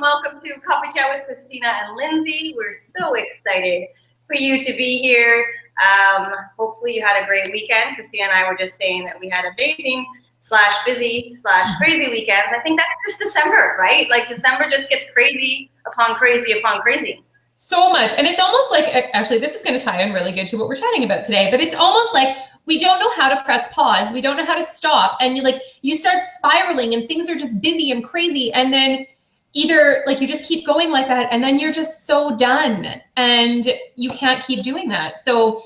welcome to Coffee Chat with Christina and Lindsay. We're so excited for you to be here. Hopefully you had a great weekend. Christina and I were just saying that we had amazing / busy / crazy weekends. I think that's just December, right? Like December just gets crazy upon crazy upon crazy. So much. And it's almost like, actually, this is going to tie in really good to what we're chatting about today, but it's almost like we don't know how to press pause. We don't know how to stop. And you start spiraling and things are just busy and crazy. And then either like you just keep going like that and then you're just so done and you can't keep doing that. So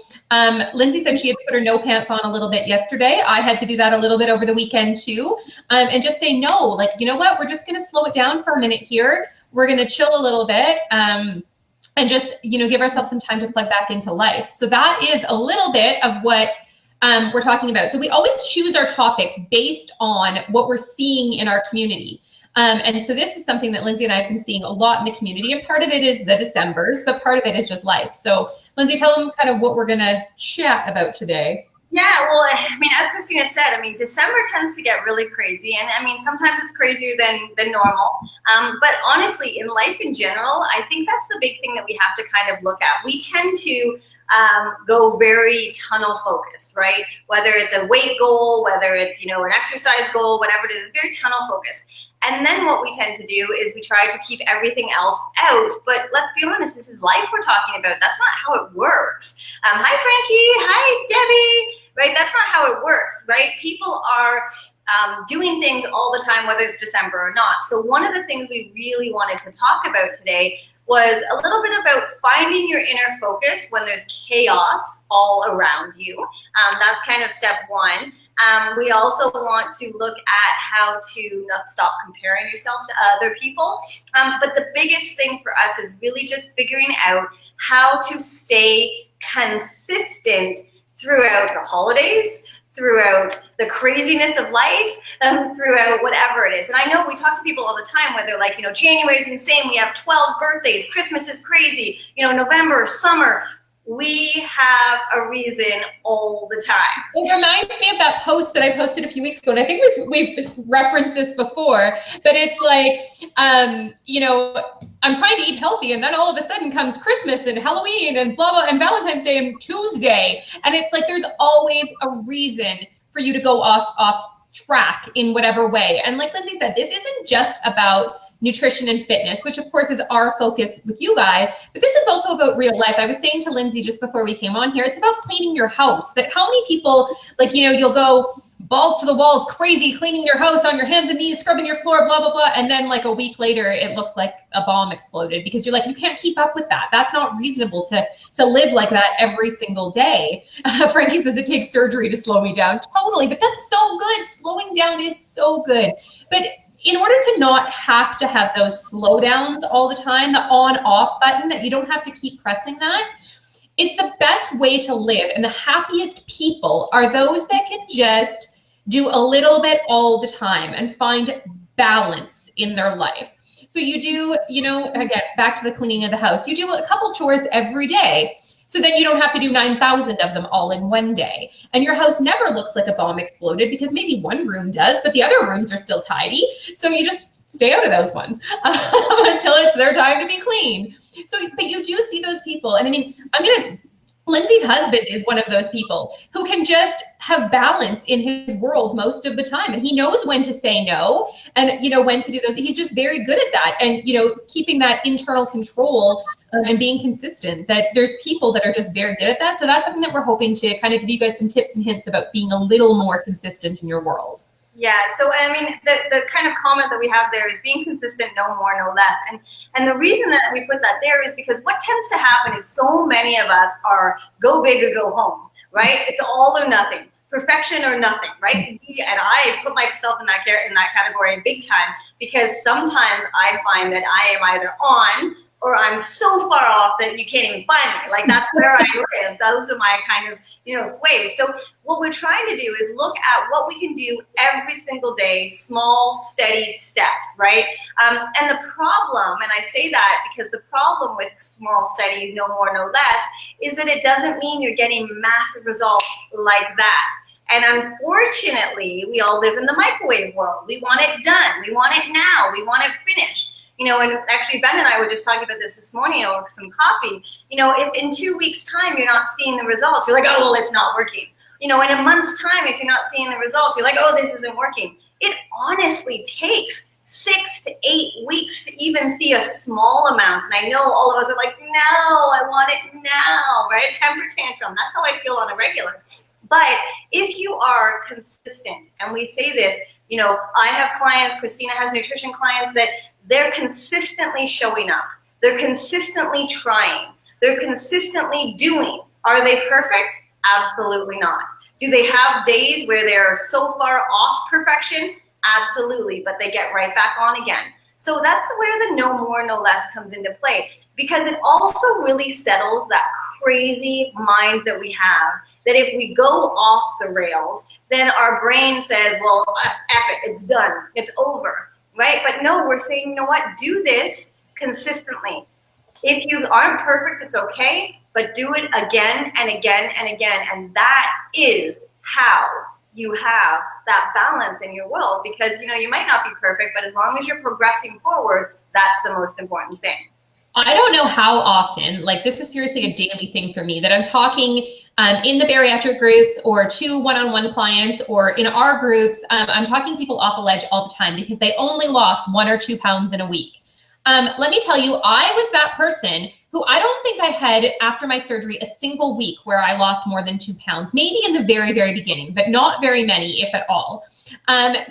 Lindsay said she had put her no pants on a little bit yesterday. I had to do that a little bit over the weekend too. And just say, no, like, you know what, we're just going to slow it down for a minute here. We're going to chill a little bit. And just, give ourselves some time to plug back into life. So that is a little bit of what we're talking about. So we always choose our topics based on what we're seeing in our community. And so this is something that Lindsay and I have been seeing a lot in the community. And part of it is the Decembers, but part of it is just life. So Lindsay, tell them kind of what we're going to chat about today. Yeah, well, I mean, as Christina said, I mean, December tends to get really crazy. And I mean, sometimes it's crazier than normal. But honestly, in life in general, I think that's the big thing that we have to kind of look at. We tend to go very tunnel focused, right? Whether it's a weight goal, whether it's, an exercise goal, whatever it is, very tunnel focused. And then what we tend to do is we try to keep everything else out. But let's be honest, this is life we're talking about. That's not how it works. Hi, Frankie. Hi, Debbie. Right? That's not how it works, right? People are doing things all the time, whether it's December or not. So one of the things we really wanted to talk about today was a little bit about finding your inner focus when there's chaos all around you. That's kind of step one. We also want to look at how to not stop comparing yourself to other people. But the biggest thing for us is really just figuring out how to stay consistent throughout the holidays, throughout the craziness of life, throughout whatever it is. And I know we talk to people all the time where they're like, January is insane. We have 12 birthdays. Christmas is crazy. November, summer. We have a reason all the time. It reminds me of that post that I posted a few weeks ago, and I think we've referenced this before, but it's like, I'm trying to eat healthy, and then all of a sudden comes Christmas and Halloween and blah, blah, and Valentine's Day and Tuesday, and it's like there's always a reason for you to go off track in whatever way. And like Lindsay said, this isn't just about nutrition and fitness, which of course is our focus with you guys, but this is also about real life. I was saying to Lindsay just before we came on here, it's about cleaning your house. That how many people, you'll go balls to the walls, crazy, cleaning your house on your hands and knees, scrubbing your floor, blah, blah, blah. And then like a week later, it looks like a bomb exploded because you're like, you can't keep up with that. That's not reasonable to live like that every single day. Frankie says it takes surgery to slow me down. Totally, but that's so good. Slowing down is so good. But in order to not have to have those slowdowns all the time, the on-off button, that you don't have to keep pressing that, it's the best way to live. And the happiest people are those that can just do a little bit all the time and find balance in their life. So you do, again, back to the cleaning of the house, you do a couple chores every day. So then you don't have to do 9,000 of them all in one day. And your house never looks like a bomb exploded because maybe one room does, but the other rooms are still tidy. So you just stay out of those ones until it's their time to be clean. So, but you do see those people. And I mean, Lindsay's husband is one of those people who can just have balance in his world most of the time. And he knows when to say no and, when to do those. He's just very good at that. And, keeping that internal control and being consistent, that there's people that are just very good at that. So that's something that we're hoping to kind of give you guys some tips and hints about being a little more consistent in your world. Yeah, so I mean, the kind of comment that we have there is being consistent, no more, no less. And the reason that we put that there is because what tends to happen is so many of us are go big or go home, right? It's all or nothing, perfection or nothing, right? And I put myself in that category big time because sometimes I find that I am either on or I'm so far off that you can't even find me. Like that's where I live. Those are my kind of, sways. So what we're trying to do is look at what we can do every single day, small, steady steps, right? And the problem, and I say that because the problem with small, steady, no more, no less, is that it doesn't mean you're getting massive results like that. And unfortunately, we all live in the microwave world. We want it done. We want it now. We want it finished. And actually Ben and I were just talking about this morning over some coffee. If in 2 weeks time you're not seeing the results, you're like, oh, well, it's not working. In a month's time, if you're not seeing the results, you're like, oh, this isn't working. It honestly takes 6 to 8 weeks to even see a small amount. And I know all of us are like, no, I want it now, right? Temper tantrum. That's how I feel on a regular. But if you are consistent, and we say this, I have clients, Christina has nutrition clients, that they're consistently showing up. They're consistently trying. They're consistently doing. Are they perfect? Absolutely not. Do they have days where they're so far off perfection? Absolutely, but they get right back on again. So that's where the no more, no less comes into play, because it also really settles that crazy mind that we have, that if we go off the rails, then our brain says, well, F it, it's done, it's over, right? But no, we're saying, you know what, do this consistently. If you aren't perfect, it's okay, but do it again and again and again, and that is how you have that balance in your world, because you might not be perfect, but as long as you're progressing forward, that's the most important thing. I don't know how often, like this is seriously a daily thing for me, that I'm talking in the bariatric groups or to one-on-one clients or in our groups, I'm talking people off the ledge all the time because they only lost 1 or 2 pounds in a week. Let me tell you, I was that person who I don't think I had, after my surgery, a single week where I lost more than 2 pounds, maybe in the very, very beginning, but not very many, if at all.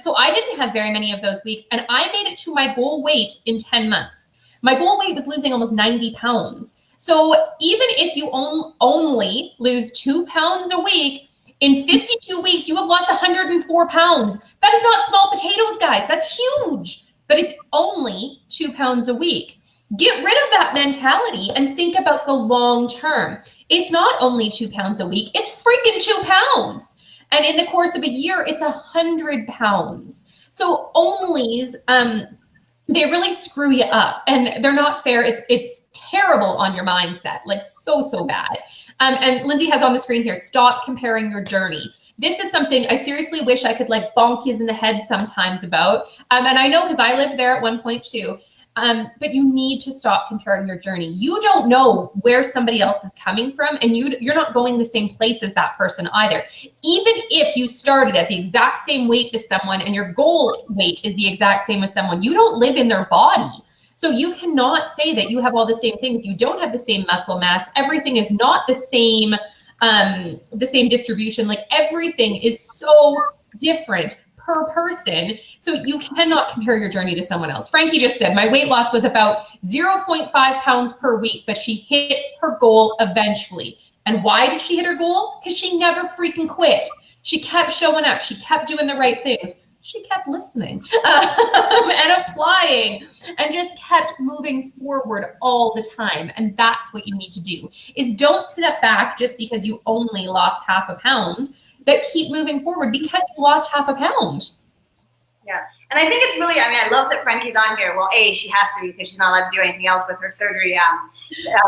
So I didn't have very many of those weeks, and I made it to my goal weight in 10 months. My goal weight was losing almost 90 pounds. So even if you only lose 2 pounds a week, in 52 weeks, you have lost 104 pounds. That is not small potatoes, guys. That's huge. But it's only 2 pounds a week. Get rid of that mentality and think about the long term. It's not only 2 pounds a week, it's freaking 2 pounds. And in the course of a year, it's 100 pounds. So onlys, they really screw you up, and they're not fair. It's terrible on your mindset, like so bad. And Lindsay has on the screen here, stop comparing your journey. This is something I seriously wish I could like bonk you in the head sometimes about. And I know because I lived there at one point too. But you need to stop comparing your journey. You don't know where somebody else is coming from, and you're not going the same place as that person either. Even if you started at the exact same weight as someone and your goal weight is the exact same as someone, you don't live in their body. So you cannot say that you have all the same things. You don't have the same muscle mass. Everything is not the same distribution. Like everything is so different per person. So you cannot compare your journey to someone else. Frankie just said, my weight loss was about 0.5 pounds per week, but she hit her goal eventually. And why did she hit her goal? Because she never freaking quit. She kept showing up. She kept doing the right things. She kept listening and applying and just kept moving forward all the time. And that's what you need to do, is don't step back just because you only lost half a pound, but keep moving forward because you lost half a pound. Yeah. And I think it's really, I love that Frankie's on here. Well, she has to be because she's not allowed to do anything else with her surgery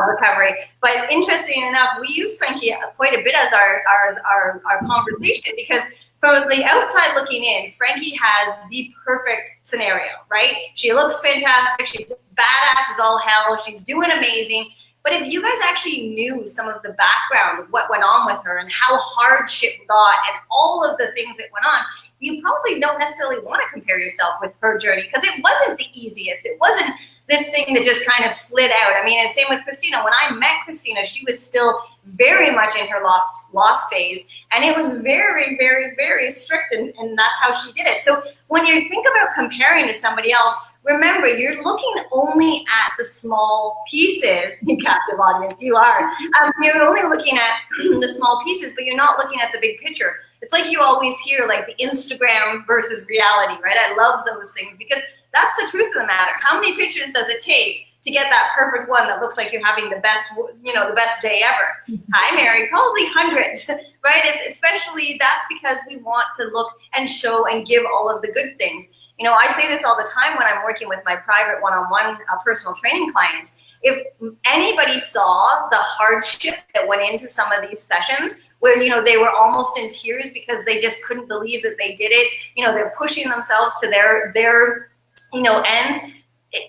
recovery. But interesting enough, we use Frankie quite a bit as our conversation, because from the outside looking in, Frankie has the perfect scenario, right? She looks fantastic. She's badass as all hell. She's doing amazing. But if you guys actually knew some of the background of what went on with her and how hard shit got and all of the things that went on, you probably don't necessarily want to compare yourself with her journey, because it wasn't the easiest. It wasn't this thing that just kind of slid out. And same with Christina. When I met Christina, she was still very much in her loss phase, and it was very, very, very strict, and that's how she did it. So when you think about comparing to somebody else, remember, you're looking only at the small pieces. You captive audience, you are. You're only looking at the small pieces, but you're not looking at the big picture. It's like you always hear, like the Instagram versus reality, right? I love those things because that's the truth of the matter. How many pictures does it take to get that perfect one that looks like you're having the best, the best day ever? Hi, Mary. Probably hundreds, right? Especially that's because we want to look and show and give all of the good things. I say this all the time when I'm working with my private one-on-one personal training clients. If anybody saw the hardship that went into some of these sessions where, they were almost in tears because they just couldn't believe that they did it, they're pushing themselves to their ends.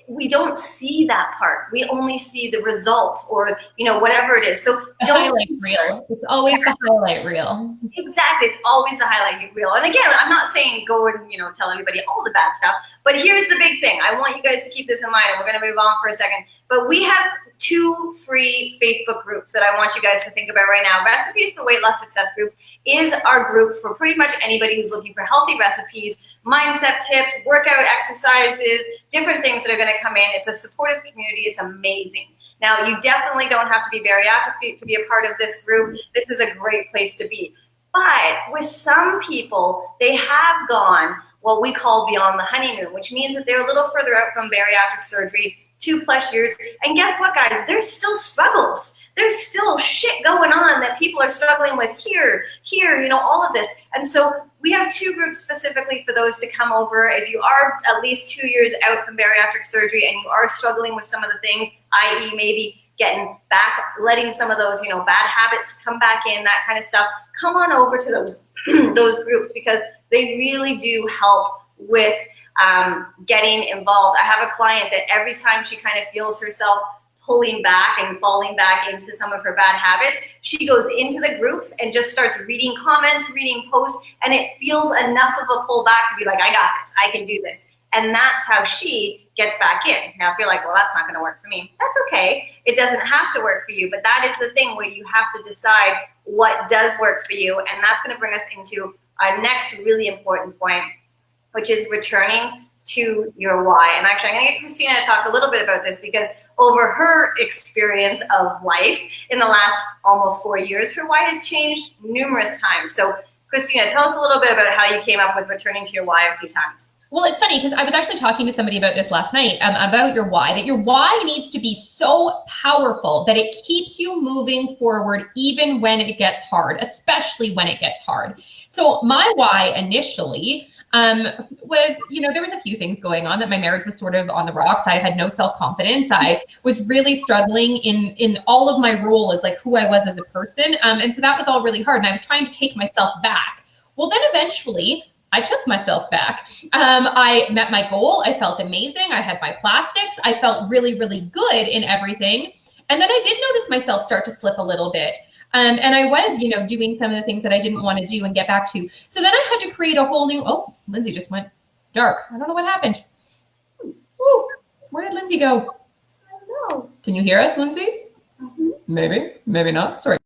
we don't see that part. We only see the results or, you know, whatever it is. So the highlight reel. It's always the highlight reel. Exactly. It's always the highlight reel. And again, I'm not saying go and, you know, tell everybody all the bad stuff, but here's the big thing. I want you guys to keep this in mind, and we're going to move on for a second. But we have 2 free Facebook groups that I want you guys to think about right now. Recipes for Weight Loss Success group is our group for pretty much anybody who's looking for healthy recipes, mindset tips, workout exercises, different things that are going to come in. It's a supportive community. It's amazing. Now, you definitely don't have to be bariatric to be a part of this group. This is a great place to be. But with some people, they have gone what we call beyond the honeymoon, which means that they're a little further out from bariatric surgery, 2+ years. And guess what, guys? There's still struggles. There's still shit going on that people are struggling with here, you know, all of this. And so we have 2 groups specifically for those to come over. If you are at least 2 years out from bariatric surgery and you are struggling with some of the things, i.e. maybe getting back, letting some of those, you know, bad habits come back in, that kind of stuff, come on over to those those groups, because they really do help with getting involved. I have a client that every time she kind of feels herself pulling back and falling back into some of her bad habits, she goes into the groups and just starts reading comments, reading posts, and it feels enough of a pull back to be like, I got this, I can do this. And that's how she gets back in. Now, if you're like, well, that's not going to work for me, that's okay. It doesn't have to work for you, but that is the thing where you have to decide what does work for you. And that's going to bring us into our next really important point, which is returning to your why. And actually, I'm going to get Christina to talk a little bit about this, because over her experience of life in the last almost 4 years, her why has changed numerous times. So Christina, tell us a little bit about how you came up with returning to your why a few times. Well, it's funny because I was actually talking to somebody about this last night, about your why, that your why needs to be so powerful that it keeps you moving forward even when it gets hard, especially when it gets hard. So my why initially was, you know, there was a few things going on, that my marriage was sort of on the rocks. I had no self-confidence. I was really struggling in all of my role as like who I was as a person. And so that was all really hard. And I was trying to take myself back. Well, then eventually I took myself back. I met my goal. I felt amazing. I had my plastics. I felt really, really good in everything. And then I did notice myself start to slip a little bit. And I was, you know, doing some of the things that I didn't want to do and get back to. So then I had to create a whole new, oh, Lindsay just went dark. I don't know what happened. Ooh, where did Lindsay go? I don't know. Can you hear us, Lindsay? Mm-hmm. Maybe, maybe not. Sorry.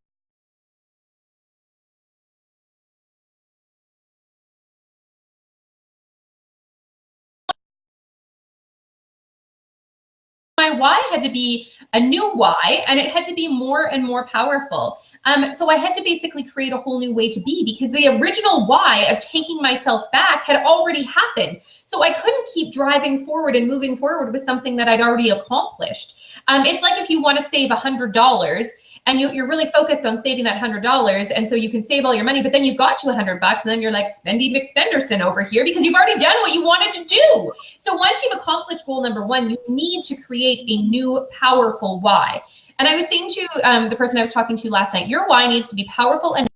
My why had to be a new why, and it had to be more and more powerful. So I had to basically create a whole new way to be, because the original why of taking myself back had already happened. So I couldn't keep driving forward and moving forward with something that I'd already accomplished. It's like if you want to save $100 and you're really focused on saving that $100, and so you can save all your money, but then you've got to $100 and then you're like Spendy McSpenderson over here because you've already done what you wanted to do. So once you've accomplished goal number 1, you need to create a new powerful why. And I was saying to the person I was talking to last night, your why needs to be powerful and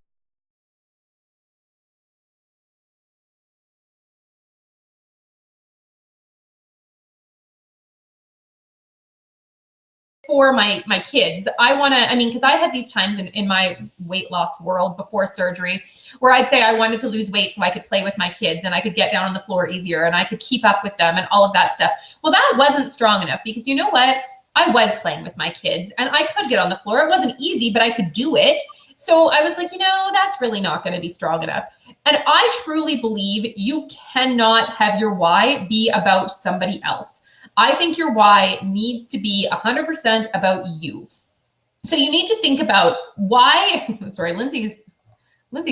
for my kids. I want to, I mean, because I had these times in my weight loss world before surgery where I'd say I wanted to lose weight so I could play with my kids and I could get down on the floor easier and I could keep up with them and all of that stuff. Well, that wasn't strong enough, because you know what? I was playing with my kids and I could get on the floor. It wasn't easy, but I could do it. So I was like, you know, that's really not going to be strong enough. And I truly believe you cannot have your why be about somebody else. I think your why needs to be 100% about you. So you need to think about why, sorry, Lindsay's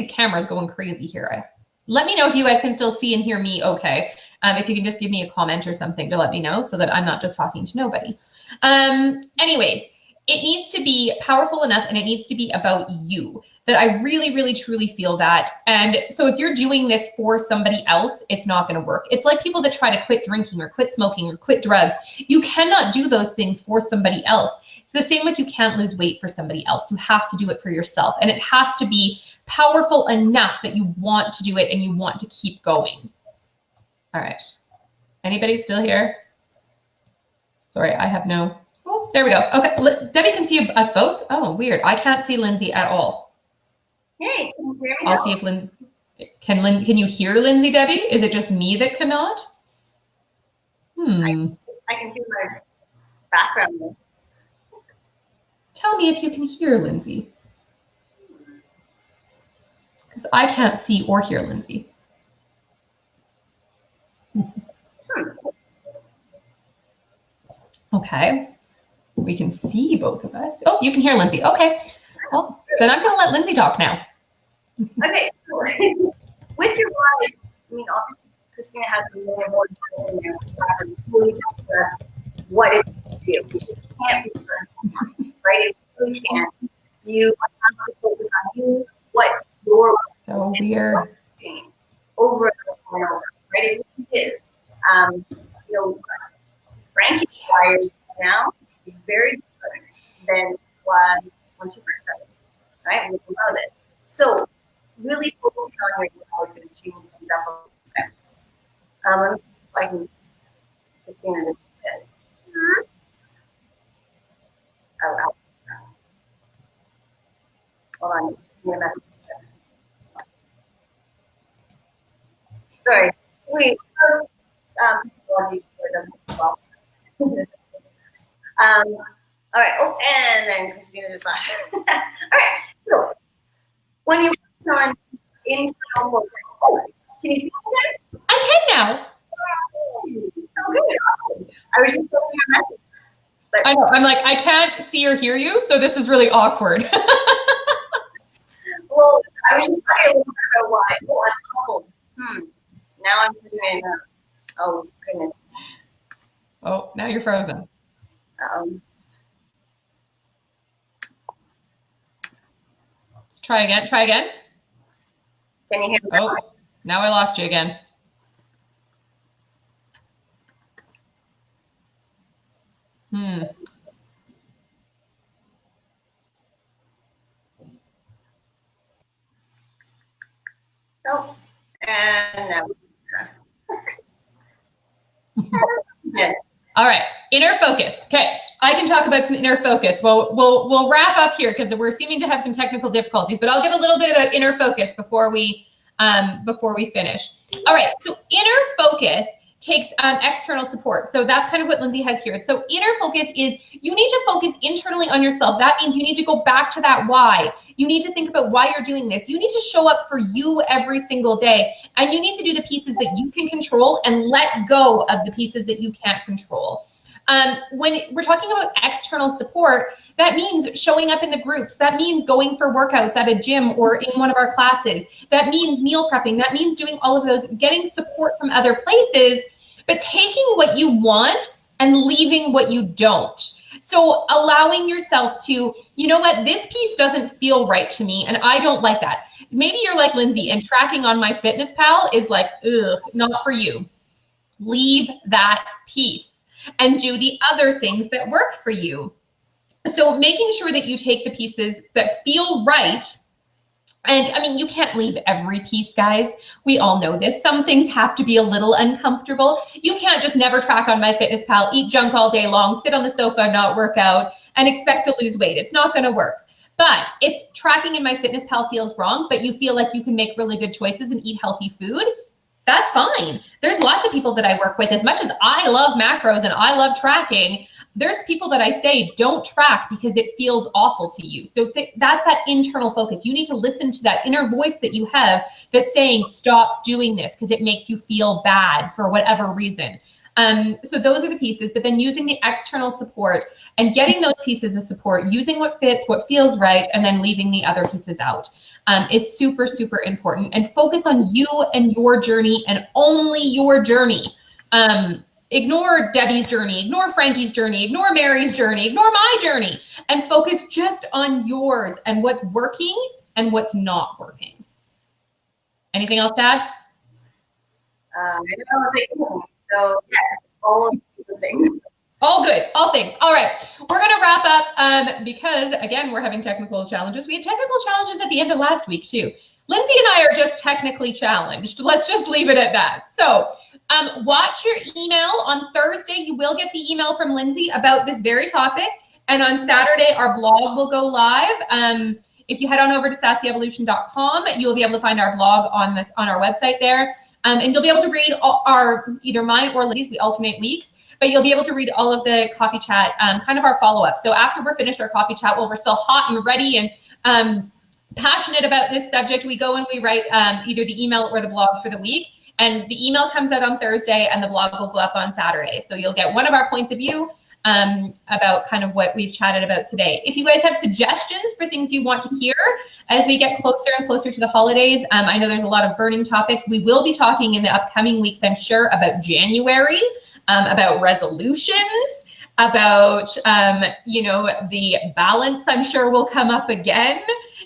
camera is going crazy here. Let me know if you guys can still see and hear me okay. If you can just give me a comment or something to let me know so that I'm not just talking to nobody. Anyways, it needs to be powerful enough and it needs to be about you. That I really, really, truly feel that. And so if you're doing this for somebody else, it's not going to work. It's like people that try to quit drinking or quit smoking or quit drugs. You cannot do those things for somebody else. It's the same with you can't lose weight for somebody else. You have to do it for yourself. And it has to be powerful enough that you want to do it and you want to keep going. All right. Anybody still here? Sorry, I have no. Oh, there we go. Okay, Debbie can see us both. Oh, weird. I can't see Lindsay at all. Hey, can you hear me? I'll see if Lindsay can you hear Lindsay, Debbie? Is it just me that cannot? I can hear my background. Tell me if you can hear Lindsay. Because I can't see or hear Lindsay. Okay. We can see both of us. Oh, you can hear Lindsay. Okay. Well, then I'm going to let Lindsay talk now. Okay. So, with your body, I mean, obviously, Christina has a little more in there. Really what it do. It can't be done, right? It really can't. You have to focus on you, what your so weird over and over, right? It really is. You know, Frankie wired now is very different than was when she first started, right? We love it. So really focusing on your goals and change things up. Okay. Let me see if I can Christina this. Oh, hold on. Sorry. Wait. Technology doesn't well. All right. Oh, and then Christina just left. All right. So when you work on internal focus, oh, can you see that? I can now. Okay. I was just telling you a message. But I know. I'm like, I can't see or hear you, so this is really awkward. well, I was just talking a little bit about why. Oh, I'm coupled. Now I'm doing. Oh goodness. Oh, now you're frozen. Let's try again. Try again. Can you hear me? Oh, now I lost you again. Nope. And now. Yeah. All right, inner focus. Okay, I can talk about some inner focus. Well, we'll wrap up here because we're seeming to have some technical difficulties, but I'll give a little bit about inner focus before we finish. All right, so inner focus takes external support. So that's kind of what Lindsay has here. So inner focus is you need to focus internally on yourself. That means you need to go back to that why. You need to think about why you're doing this. You need to show up for you every single day. And you need to do the pieces that you can control and let go of the pieces that you can't control. When we're talking about external support, that means showing up in the groups. That means going for workouts at a gym or in one of our classes. That means meal prepping. That means doing all of those, getting support from other places, but taking what you want and leaving what you don't. So allowing yourself to, you know what, this piece doesn't feel right to me and I don't like that. Maybe you're like Lindsay and tracking on MyFitnessPal is like, ugh, not for you. Leave that piece and do the other things that work for you. So making sure that you take the pieces that feel right. And I mean, you can't leave every piece, guys. We all know this. Some things have to be a little uncomfortable. You can't just never track on MyFitnessPal, eat junk all day long, sit on the sofa, not work out, and expect to lose weight. It's not going to work. But if tracking in MyFitnessPal feels wrong, but you feel like you can make really good choices and eat healthy food, that's fine. There's lots of people that I work with. As much as I love macros and I love tracking, there's people that I say don't track because it feels awful to you. So that's that internal focus. You need to listen to that inner voice that you have that's saying, stop doing this because it makes you feel bad for whatever reason. So those are the pieces, but then using the external support and getting those pieces of support, using what fits, what feels right, and then leaving the other pieces out is super, super important. And focus on you and your journey and only your journey. Ignore Debbie's journey, ignore Frankie's journey, ignore Mary's journey, ignore my journey, and focus just on yours and what's working and what's not working. Anything else to add? So yes, all of the things. All good, all things. All right, we're gonna wrap up because again, we're having technical challenges. We had technical challenges at the end of last week too. Lindsay and I are just technically challenged. Let's just leave it at that. So Watch your email. On Thursday, you will get the email from Lindsay about this very topic. And on Saturday, our blog will go live. If you head on over to sassyevolution.com, you'll be able to find our blog on our website there. And you'll be able to read either mine or Lindsay's. We alternate weeks. But you'll be able to read all of the coffee chat, kind of our follow-up. So after we're finished our coffee chat, while we're still hot and ready and passionate about this subject, we go and we write either the email or the blog for the week. And the email comes out on Thursday and the blog will go up on Saturday. So you'll get one of our points of view about kind of what we've chatted about today. If you guys have suggestions for things you want to hear as we get closer and closer to the holidays, I know there's a lot of burning topics. We will be talking in the upcoming weeks, I'm sure, about January, about resolutions, about, the balance, I'm sure will come up again.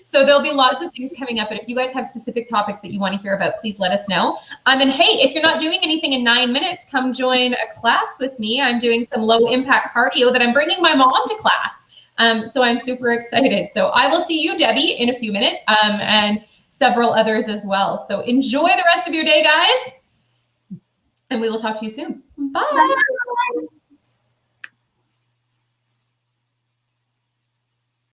So there'll be lots of things coming up, but if you guys have specific topics that you want to hear about, please let us know. And hey, if you're not doing anything in 9 minutes, come join a class with me. I'm doing some low impact cardio that I'm bringing my mom to class. So I'm super excited. So I will see you, Debbie, in a few minutes, and several others as well. So enjoy the rest of your day, guys. And we will talk to you soon. Bye.